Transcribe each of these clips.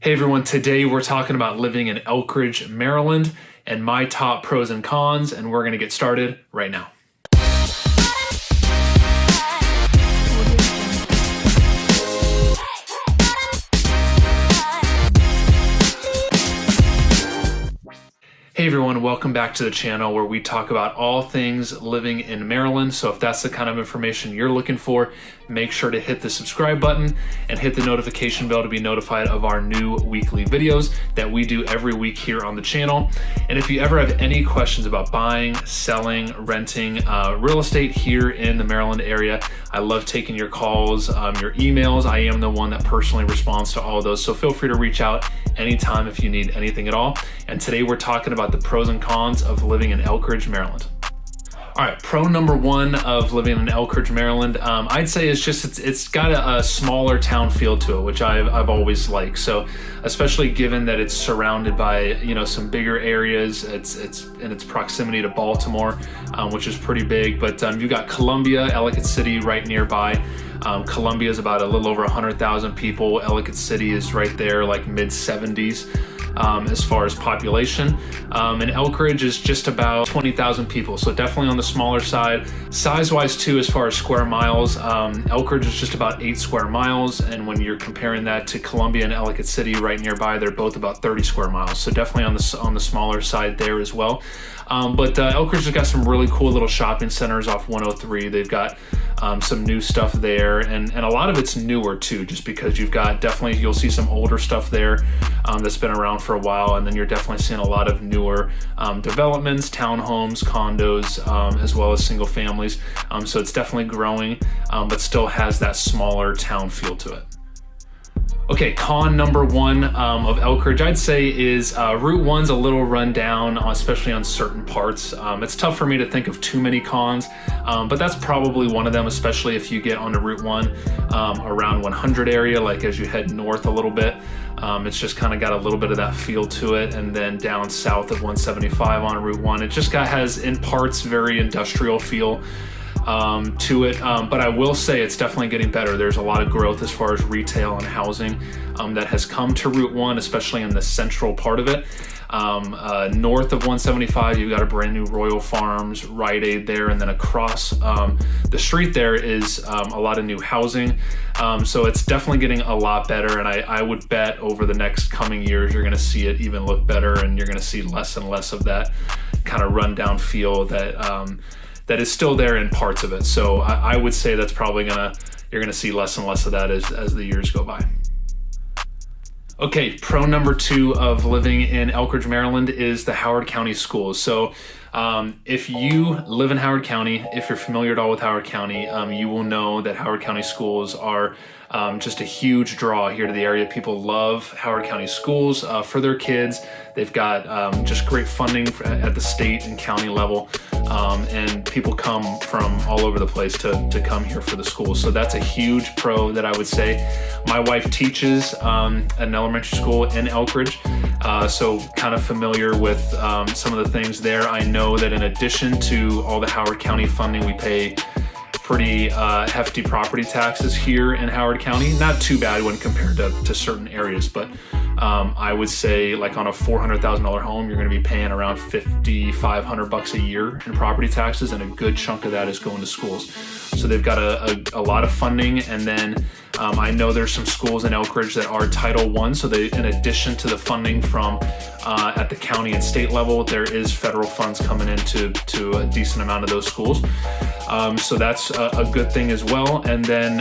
Hey everyone, today we're talking about living in Elkridge, Maryland, and my top pros and cons, and we're gonna get started right now. Hey everyone, welcome back to the channel where we talk about all things living in Maryland. So if that's the kind of information you're looking for, make sure to hit the subscribe button and hit the notification bell to be notified of our new weekly videos that we do every week here on the channel. And if you ever have any questions about buying, selling, renting real estate here in the Maryland area, I love taking your calls, your emails. I am the one that personally responds to all of those. So feel free to reach out anytime if you need anything at all. And today we're talking about the pros and cons of living in Elkridge, Maryland. All right, pro number one of living in Elkridge, Maryland, I'd say it's got a smaller town feel to it, which I've always liked. So, especially given that it's surrounded by some bigger areas, it's in its proximity to Baltimore, which is pretty big. But you've got Columbia, Ellicott City right nearby. Columbia is about a little over 100,000 people. Ellicott City is right there, like mid 70s. As far as population, and Elkridge is just about 20,000 people, so definitely on the smaller side. Size-wise too, as far as square miles, Elkridge is just about 8 square miles, and when you're comparing that to Columbia and Ellicott City right nearby, they're both about 30 square miles, so definitely on the smaller side there as well. But Elkridge has got some really cool little shopping centers off 103. They've got some new stuff there, and a lot of it's newer too, just because you'll see some older stuff there that's been around for a while, and then you're definitely seeing a lot of newer developments, townhomes, condos, as well as single families. So it's definitely growing, but still has that smaller town feel to it. Okay, con number one of Elkridge, I'd say, is Route 1's a little run down, especially on certain parts. It's tough for me to think of too many cons, but that's probably one of them, especially if you get onto Route 1 around 100 area, like as you head north a little bit. It's just kind of got a little bit of that feel to it, and then down south of 175 on Route 1, it just has in parts very industrial feel to it, but I will say it's definitely getting better. There's a lot of growth as far as retail and housing that has come to Route 1, especially in the central part of it. North of 175, you've got a brand new Royal Farms, Rite Aid there, and then across the street there is a lot of new housing. So it's definitely getting a lot better, and I would bet over the next coming years you're going to see it even look better, and you're going to see less and less of that kind of rundown feel that is still there in parts of it. So I would say that's probably you're gonna see less and less of that as the years go by. Okay, pro number two of living in Elkridge, Maryland is the Howard County schools. So if you live in Howard County, if you're familiar at all with Howard County, you will know that Howard County schools are just a huge draw here to the area. People love Howard County schools for their kids. They've got just great funding at the state and county level, and people come from all over the place to come here for the schools. So that's a huge pro that I would say. My wife teaches at an elementary school in Elkridge, so kind of familiar with some of the things there. I know that in addition to all the Howard County funding, we pay pretty hefty property taxes here in Howard County. Not too bad when compared to certain areas, but I would say like on a $400,000 home, you're gonna be paying around $5,500 a year in property taxes, and a good chunk of that is going to schools. So they've got a lot of funding, and then I know there's some schools in Elkridge that are Title I, so they, in addition to the funding from at the county and state level, there is federal funds coming into a decent amount of those schools. So that's a good thing as well. And then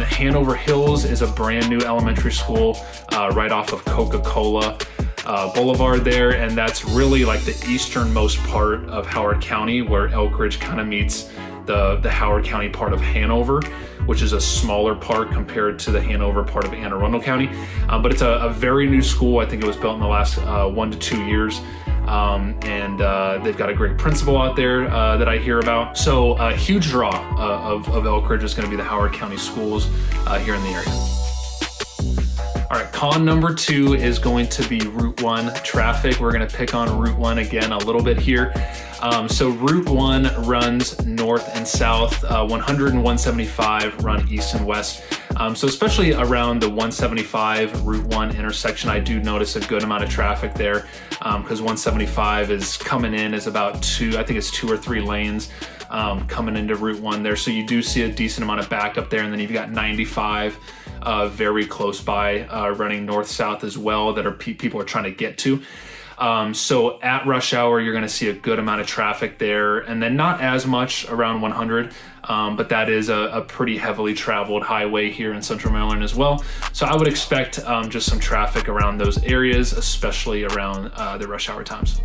Hanover Hills is a brand new elementary school right off of Coca-Cola Boulevard there, and that's really like the easternmost part of Howard County, where Elkridge kind of meets the Howard County part of Hanover, which is a smaller part compared to the Hanover part of Anne Arundel County. But it's a very new school. I think it was built in the last 1 to 2 years. And they've got a great principal out there that I hear about. So a huge draw of Elkridge is going to be the Howard County schools here in the area. All right, con number 2 is going to be Route 1 traffic. We're gonna pick on Route 1 again a little bit here. So Route 1 runs north and south, 100 and 175 run east and west. So especially around the 175 Route 1 intersection, I do notice a good amount of traffic there because 175 is coming in is about I think it's 2 or 3 lanes coming into Route 1 there. So you do see a decent amount of backup there. And then you've got 95 very close by running north-south as well that are people are trying to get to. So at rush hour, you're going to see a good amount of traffic there, and then not as much around 100, but that is a pretty heavily traveled highway here in Central Maryland as well. So I would expect just some traffic around those areas, especially around the rush hour times.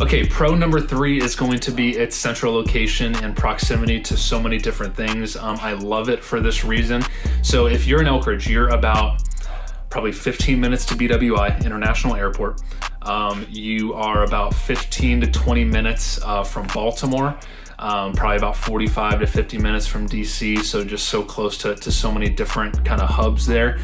Okay, pro number 3 is going to be its central location and proximity to so many different things. I love it for this reason. So if you're in Elkridge, you're about probably 15 minutes to BWI, International Airport. You are about 15 to 20 minutes from Baltimore, probably about 45 to 50 minutes from DC, so just so close to so many different kind of hubs there.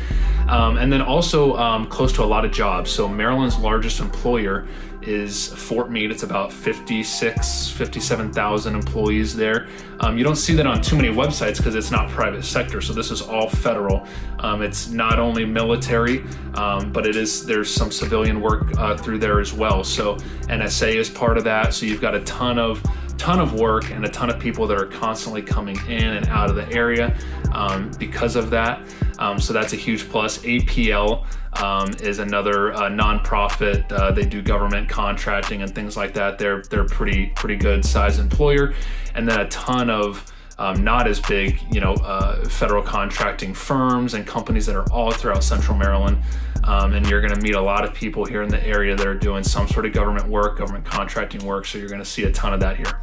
And then also close to a lot of jobs. So Maryland's largest employer is Fort Meade. It's about 57,000 employees there. You don't see that on too many websites because it's not private sector. So this is all federal. It's not only military, but there's some civilian work through there as well. So NSA is part of that. So you've got a ton of work and a ton of people that are constantly coming in and out of the area because of that. So that's a huge plus. APL is another nonprofit. They do government contracting and things like that. They're pretty good size employer, and then a ton of not as big, federal contracting firms and companies that are all throughout Central Maryland. And you're going to meet a lot of people here in the area that are doing some sort of government work, government contracting work. So you're going to see a ton of that here.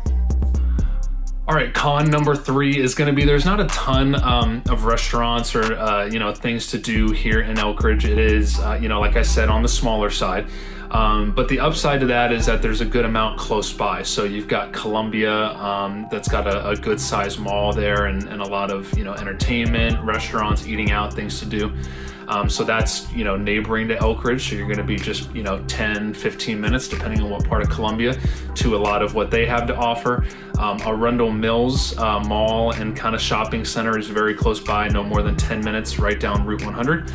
All right, con number 3 is going to be there's not a ton of restaurants or things to do here in Elkridge. It is like I said, on the smaller side. But the upside to that is that there's a good amount close by. So you've got Columbia, that's got a good sized mall there and a lot of entertainment, restaurants, eating out, things to do. So that's neighboring to Elkridge, so you're going to be just 10-15 minutes depending on what part of Columbia to a lot of what they have to offer. Arundel Mills Mall and kind of shopping center is very close by, no more than 10 minutes right down Route 100.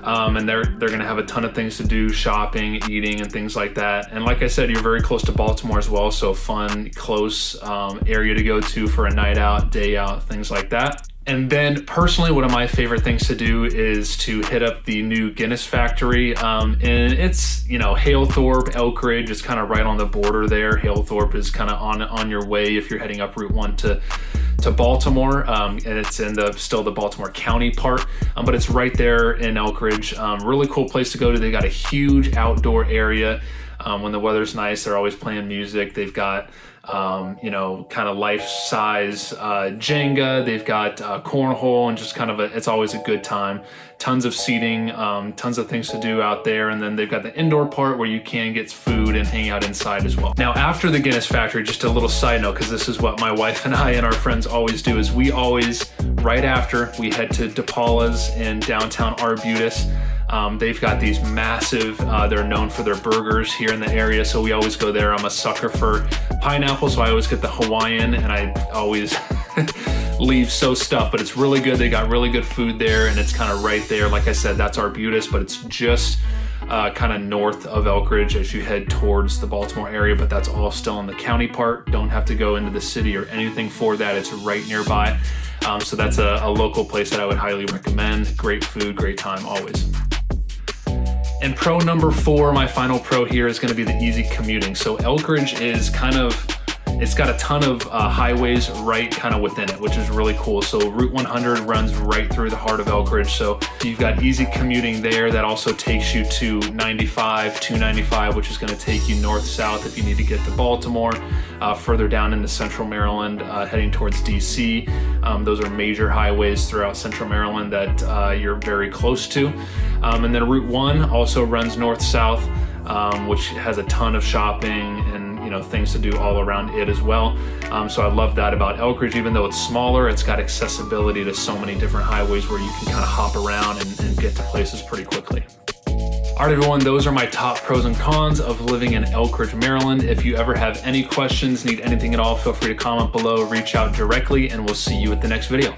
And they're going to have a ton of things to do, shopping, eating, and things like that. And like I said, you're very close to Baltimore as well, so fun, close area to go to for a night out, day out, things like that. And then personally, one of my favorite things to do is to hit up the new Guinness factory. And it's, Halethorpe, Elkridge is kind of right on the border there. Halethorpe is kind of on your way if you're heading up Route 1 to Baltimore, and it's in still the Baltimore County part, but it's right there in Elkridge. Really cool place to go to. They got a huge outdoor area. When the weather's nice, they're always playing music. They've got kind of life-size Jenga. They've got cornhole, and just it's always a good time. Tons of seating, tons of things to do out there. And then they've got the indoor part where you can get food and hang out inside as well. Now, after the Guinness factory, just a little side note, because this is what my wife and I and our friends always do, is we always, right after, we head to DePaula's in downtown Arbutus. They've got these massive, they're known for their burgers here in the area, so we always go there. I'm a sucker for pineapple, so I always get the Hawaiian, and I always leave so stuffed, but it's really good. They got really good food there, and it's kind of right there. Like I said, that's Arbutus, but it's just kind of north of Elkridge as you head towards the Baltimore area, but that's all still in the county part. Don't have to go into the city or anything for that. It's right nearby. So that's a local place that I would highly recommend. Great food, great time, always. And pro number 4, my final pro here, is going to be the easy commuting. So Elkridge is it's got a ton of highways right kind of within it, which is really cool. So Route 100 runs right through the heart of Elkridge. So you've got easy commuting there. That also takes you to 295, which is going to take you north-south if you need to get to Baltimore, further down into Central Maryland, heading towards DC. Those are major highways throughout Central Maryland that you're very close to. And then Route 1 also runs north-south, which has a ton of shopping and things to do all around it as well. So I love that about Elkridge. Even though it's smaller, it's got accessibility to so many different highways where you can kind of hop around and get to places pretty quickly. All right, everyone, those are my top pros and cons of living in Elkridge, Maryland. If you ever have any questions, need anything at all, feel free to comment below, reach out directly, and we'll see you at the next video.